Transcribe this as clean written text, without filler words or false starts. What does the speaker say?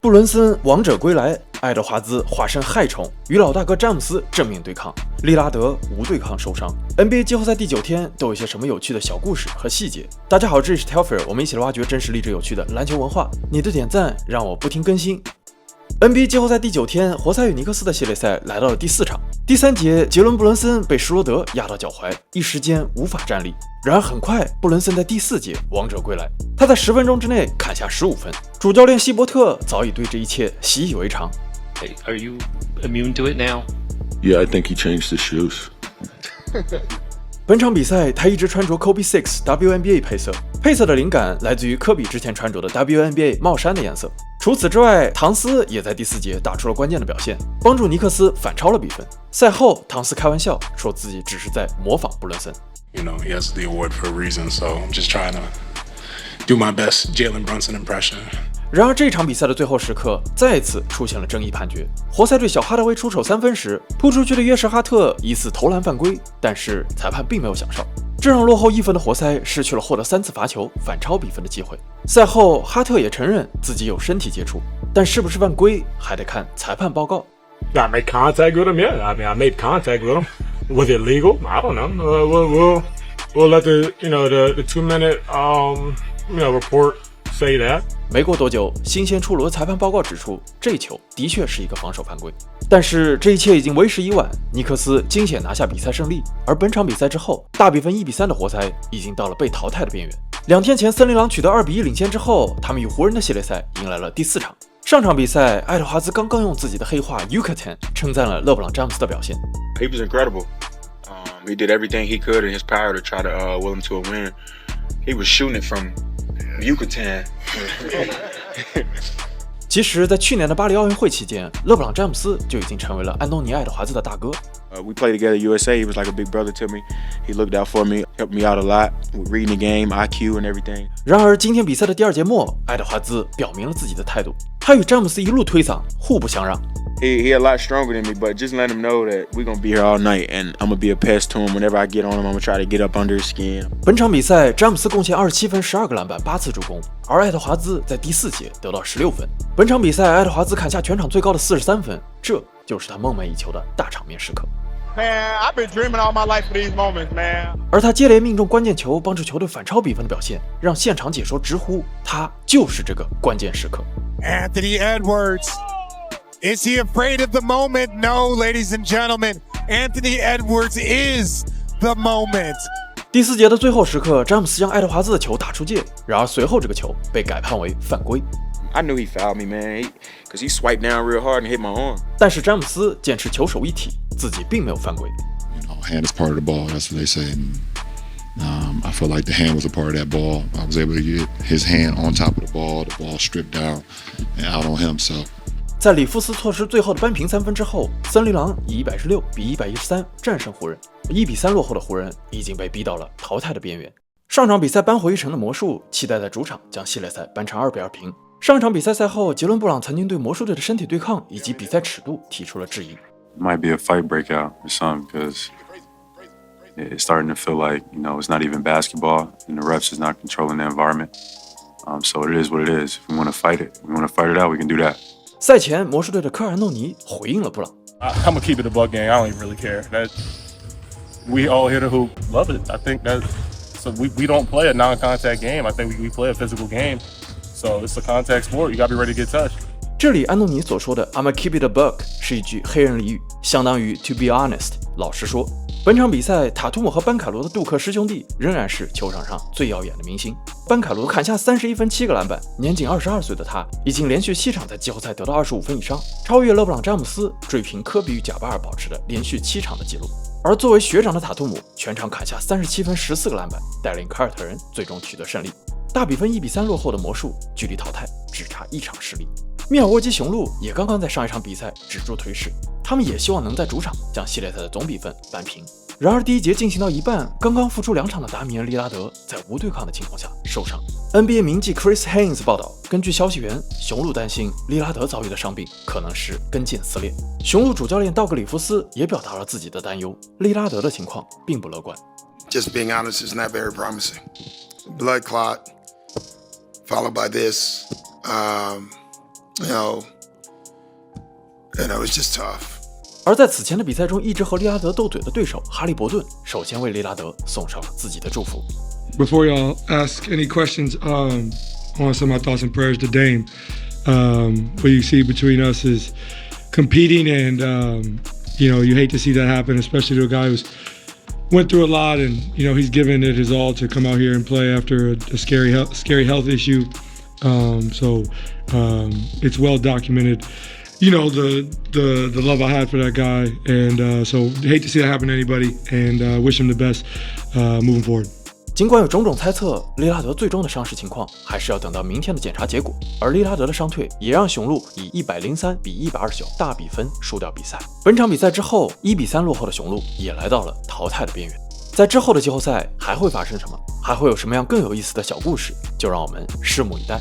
布伦森王者归来，爱德华兹化身害虫，与老大哥詹姆斯正面对抗，利拉德无对抗受伤。NBA 季后赛第9天都有一些什么有趣的小故事和细节？大家好，这里是 Telfair， 我们一起来挖掘真实励志有趣的篮球文化。你的点赞让我不停更新。NBA 季后赛第9天，活塞与尼克斯的系列赛来到了第4场。第3节，杰伦·布伦森被施罗德压到脚踝，一时间无法站立。然而很快，布伦森在第4节王者归来，他在10分钟之内砍下15分。主教练希伯特早已对这一切习以为常。Hey, are you immune to it now? Yeah, I think he changed his shoes. 本场比赛，他一直穿着 Kobe 6 WNBA 配色，配色的灵感来自于科比之前穿着的 WNBA 帽衫的颜色。除此之外，唐斯也在第4节打出了关键的表现，帮助尼克斯反超了比分。赛后，唐斯开玩笑说自己只是在模仿布伦森。You know, he has the award for a reason, so I'm just trying to do my best Jalen Brunson impression. 然而这场比赛的最后时刻再次出现了争议判决。活塞队小哈德威出手3分时，扑出去的约什哈特疑似投篮犯规，但是裁判并没有响哨，这让落后1分的活塞失去了获得3次罚球反超比分的机会。赛后，哈特也承认自己有身体接触，但是不是犯规还得看裁判报告。I made contact with him. Yeah, I mean, I made contact with him. Was it legal? I don't know. We'll let the the 2-minute report say that. 没过多久，新鲜出炉的裁判报告指出，这球的确是一个防守犯规。但是这一切已经为时已晚，尼克斯惊险拿下比赛胜利。而本场比赛之后，大比分1比3的活塞已经到了被淘汰的边缘。2天前，森林狼取得2比1领先之后，他们与湖人的系列赛迎来了第4场。上场比赛，爱德华兹刚刚用自己的黑话 Yucatan 称赞了勒布朗詹姆斯的表现。He was incredible. He did everything he could in his power to try to will him to a win. He was shooting it from Yucatan. 其实，在去年的巴黎奥运会期间，勒布朗詹姆斯就已经成为了安东尼爱德华兹的大哥。We played together at USA. He was like a big brother to me. He looked out for me, helped me out a lot with reading the game, IQ, and everything. 然而，今天比赛的第2节末，爱德华兹表明了自己的态度，他与詹姆斯一路推搡，互不相让。He a lot stronger than me, but just let him know that we're gonna be here all night, and I'm gonna be a pest to him. Whenever I get on him, I'm gonna try to get up under his skin. 本场比赛，詹姆斯贡献27分、12个篮板、8次助攻，而爱德华兹在第4节得到16分。本场比赛，爱德华兹砍下全场最高的43分，这就是他梦寐以求的大场面时刻。Man, I've been dreaming all my life for these moments, man. 而他接连命中关键球，帮助球队反超比分的表现，让现场解说直呼他就是这个关键时刻。Anthony Edwards. Is he afraid of the moment? No, ladies and gentlemen. Anthony Edwards is the moment. 第4节的最后时刻，詹姆斯将爱德华兹的球打出界，然而随后这个球被改判为犯规。I knew he fouled me, man, because he swiped down real hard and hit my arm. 但是詹姆斯坚持球手一体，自己并没有犯规。Hand is part of the ball. That's what they say. I felt like the hand was a part of that ball. I was able to get his hand on top of the ball stripped down and out on him. So. 在里夫斯错失最后的扳平3分之后，森林狼以116比113战胜湖人。1比3落后的湖人已经被逼到了淘汰的边缘。上场比赛扳回一城的魔术，期待在主场将系列赛扳成2比2平。上场比赛赛后，杰伦·布朗曾经对魔术队的身体对抗以及比赛尺度提出了质疑。Might be a fight breakout or something because it's starting to feel like it's not even basketball and the refs is not controlling the environment. So it is what it is. If we want to fight it, we want to fight it out, we can do that. 赛前，魔术队的科尔安东尼回应了布朗。I'm gonna keep it a buck game. I don't even really care. That we all hit a hoop, love it. I think that so we don't play a non-contact game. I think we play a physical game. So it's a contact sport. You gotta be ready to get touched. 这里安东尼所说的 "I'm gonna keep it a buck" 是一句黑人俚语，相当于 "To be honest"， 老实说。本场比赛，塔图姆和班凯罗的杜克师兄弟仍然是球场上最耀眼的明星。班凯罗砍下31分7个篮板，年仅22岁的他已经连续7场在季后赛得到25分以上，超越勒布朗詹姆斯，追平科比与贾巴尔保持的连续7场的纪录。而作为学长的塔图姆，全场砍下37分14个篮板，带领凯尔特人最终取得胜利。大比分1比3落后的魔术，距离淘汰只差1场失利。密尔沃基雄鹿也刚刚在上一场比赛止住颓势，他们也希望能在主场将系列赛的总比分扳平。然而第1节进行到一半，刚刚复出2场的达米恩·利拉德在无对抗的情况下受伤。NBA 名记 Chris Haynes 报道，根据消息源，雄鹿担心利拉德遭遇的伤病可能是跟腱撕裂。雄鹿主教练道格里夫斯也表达了自己的担忧，利拉德的情况并不乐观。Just being honest, it's not very promising. Blood clot, followed by this. it's just tough. 而在此前的比赛中一直和利拉德斗嘴的对手哈利伯顿，首先为利拉德送上了自己的祝福。Before y'all ask any questions, I want to send my thoughts and prayers to Dame. What you see between us is competing, and you hate to see that happen, especially to a guy who's went through a lot, and he's given it his all to come out here and play after a scary health issue. So it's well documented. The love I had for that guy, and so hate to see that happen to anybody, and wish him the best moving forward. 尽管有种种猜测，利拉德最终的伤势情况还是要等到明天的检查结果。而利拉德的伤退也让雄鹿以103比129大比分输掉比赛。本场比赛之后，1比3落后的雄鹿也来到了淘汰的边缘。在之后的季后赛还会发生什么？还会有什么样更有意思的小故事？就让我们拭目以待。